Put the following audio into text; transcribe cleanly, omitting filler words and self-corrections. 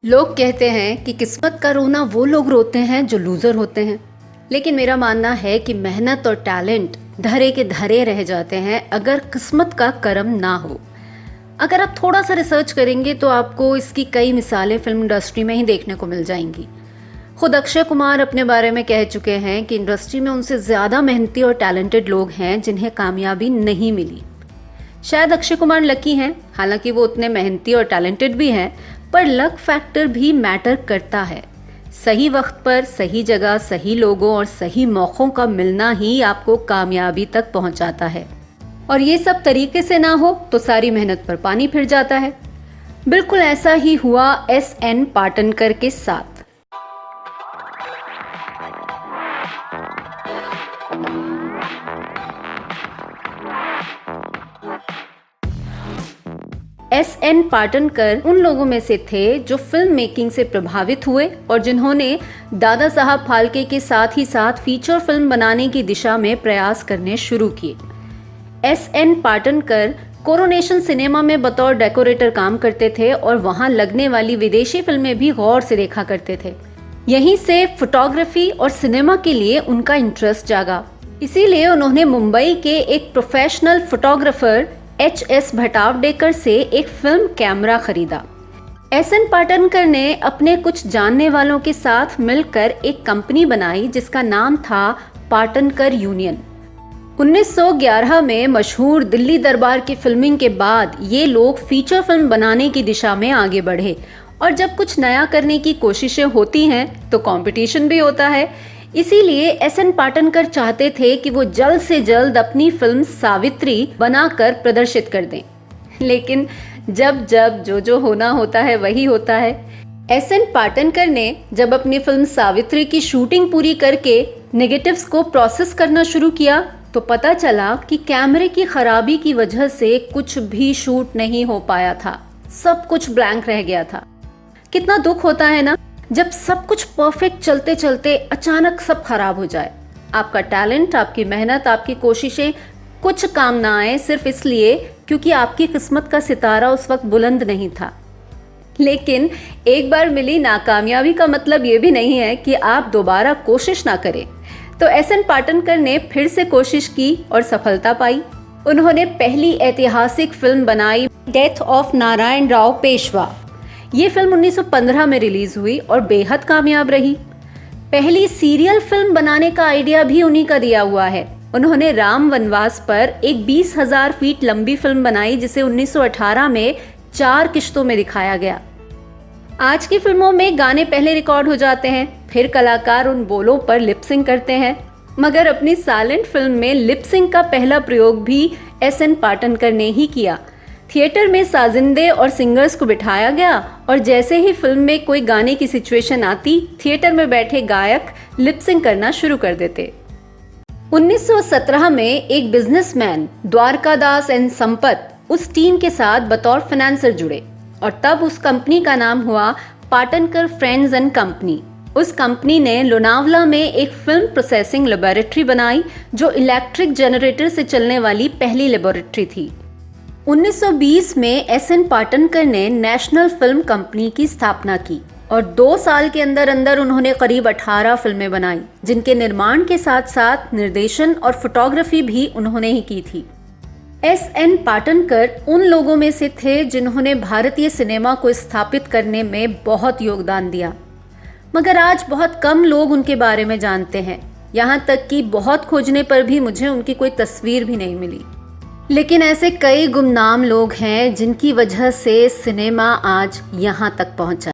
लोग कहते हैं कि किस्मत का रोना वो लोग रोते हैं जो लूज़र होते हैं। लेकिन मेरा मानना है कि मेहनत और टैलेंट धरे के धरे रह जाते हैं अगर किस्मत का करम ना हो। अगर आप थोड़ा सा रिसर्च करेंगे तो आपको इसकी कई मिसालें फिल्म इंडस्ट्री में ही देखने को मिल जाएंगी। खुद अक्षय कुमार अपने बारे में कह चुके हैं कि इंडस्ट्री में उनसे ज़्यादा मेहनती और टैलेंटेड लोग हैं जिन्हें कामयाबी नहीं मिली। शायद अक्षय कुमार लकी हैं, हालांकि वो उतने मेहनती और टैलेंटेड भी हैं, पर लक फैक्टर भी मैटर करता है। सही वक्त पर सही जगह सही लोगों और सही मौक़ों का मिलना ही आपको कामयाबी तक पहुंचाता है। और ये सब तरीके से ना हो तो सारी मेहनत पर पानी फिर जाता है। बिल्कुल ऐसा ही हुआ एस.एन. पाटनकर के साथ। एस.एन. पाटनकर उन लोगों में से थे जो फिल्म मेकिंग से प्रभावित हुए और जिन्होंने दादा साहब फाल्के के साथ ही साथ फीचर फिल्म बनाने की दिशा में प्रयास करने शुरू किए। एस.एन. पाटनकर कोरोनेशन सिनेमा में बतौर डेकोरेटर काम करते थे और वहां लगने वाली विदेशी फिल्में भी गौर से देखा करते थे। यहीं से फोटोग्राफी और सिनेमा के लिए उनका इंटरेस्ट जागा। इसीलिए उन्होंने मुंबई के एक प्रोफेशनल फोटोग्राफर H.S. भटावडेकर से एक फिल्म कैमरा खरीदा। एस.एन. पाटनकर ने अपने कुछ जानने वालों के साथ मिलकर एक कंपनी बनाई जिसका नाम था पाटनकर यूनियन। 1911 में मशहूर दिल्ली दरबार की फिल्मिंग के बाद ये लोग फीचर फिल्म बनाने की दिशा में आगे बढ़े। और जब कुछ नया करने की कोशिशें होती हैं तो कंपटीशन भी होता है। इसीलिए एस.एन. पाटनकर चाहते थे कि वो जल्द से जल्द अपनी फिल्म सावित्री बनाकर प्रदर्शित कर दें। लेकिन जब जब जो होना होता है वही होता है। एस.एन. पाटनकर ने जब अपनी फिल्म सावित्री की शूटिंग पूरी करके नेगेटिव्स को प्रोसेस करना शुरू किया तो पता चला कि कैमरे की खराबी की वजह से कुछ भी शूट नहीं हो पाया था। सब कुछ ब्लैंक रह गया था। कितना दुख होता है ना जब सब कुछ परफेक्ट चलते चलते अचानक सब खराब हो जाए। आपका टैलेंट, आपकी मेहनत, आपकी कोशिशें कुछ काम ना आए सिर्फ इसलिए क्योंकि आपकी किस्मत का सितारा उस वक्त बुलंद नहीं था। लेकिन एक बार मिली नाकामयाबी का मतलब ये भी नहीं है कि आप दोबारा कोशिश ना करें। तो एस.एन. पाटनकर ने फिर से कोशिश की और सफलता पाई। उन्होंने पहली ऐतिहासिक फिल्म बनाई, डेथ ऑफ नारायण राव पेशवा। ये फिल्म 1915 में रिलीज हुई और बेहद कामयाब रही। पहली सीरियल फिल्म बनाने का आइडिया भी उन्हीं का दिया हुआ है। उन्होंने राम वनवास पर एक 20,000 फीट लंबी फिल्म बनाई जिसे 1918 में 4 किश्तों में दिखाया गया। आज की फिल्मों में गाने पहले रिकॉर्ड हो जाते हैं, फिर कलाकार उन बोलों पर लिपसिंग करते हैं, मगर अपनी साइलेंट फिल्म में लिपसिंग का पहला प्रयोग भी एस.एन. पाटनकर ने ही किया। थिएटर में साजिंदे और सिंगर्स को बिठाया गया और जैसे ही फिल्म में कोई गाने की सिचुएशन आती, थिएटर में बैठे गायक लिपसिंग करना शुरू कर देते। 1917 में एक बिजनेसमैन द्वारकादास एंड संपत उस टीम के साथ बतौर फाइनेंसर जुड़े और तब उस कंपनी का नाम हुआ पाटनकर फ्रेंड्स एंड कंपनी। उस कंपनी ने लोनावला में एक फिल्म प्रोसेसिंग लेबोरेटरी बनाई जो इलेक्ट्रिक जनरेटर से चलने वाली पहली लेबोरेटरी थी। 1920 में एस.एन. पाटनकर ने नेशनल फिल्म कंपनी की स्थापना की और 2 साल के अंदर अंदर उन्होंने करीब 18 फिल्में बनाई, जिनके निर्माण के साथ साथ निर्देशन और फोटोग्राफी भी उन्होंने ही की थी। एस.एन. पाटनकर उन लोगों में से थे जिन्होंने भारतीय सिनेमा को स्थापित करने में बहुत योगदान दिया, मगर आज बहुत कम लोग उनके बारे में जानते हैं। यहाँ तक कि बहुत खोजने पर भी मुझे उनकी कोई तस्वीर भी नहीं मिली। लेकिन ऐसे कई गुमनाम लोग हैं जिनकी वजह से सिनेमा आज यहाँ तक पहुँचा।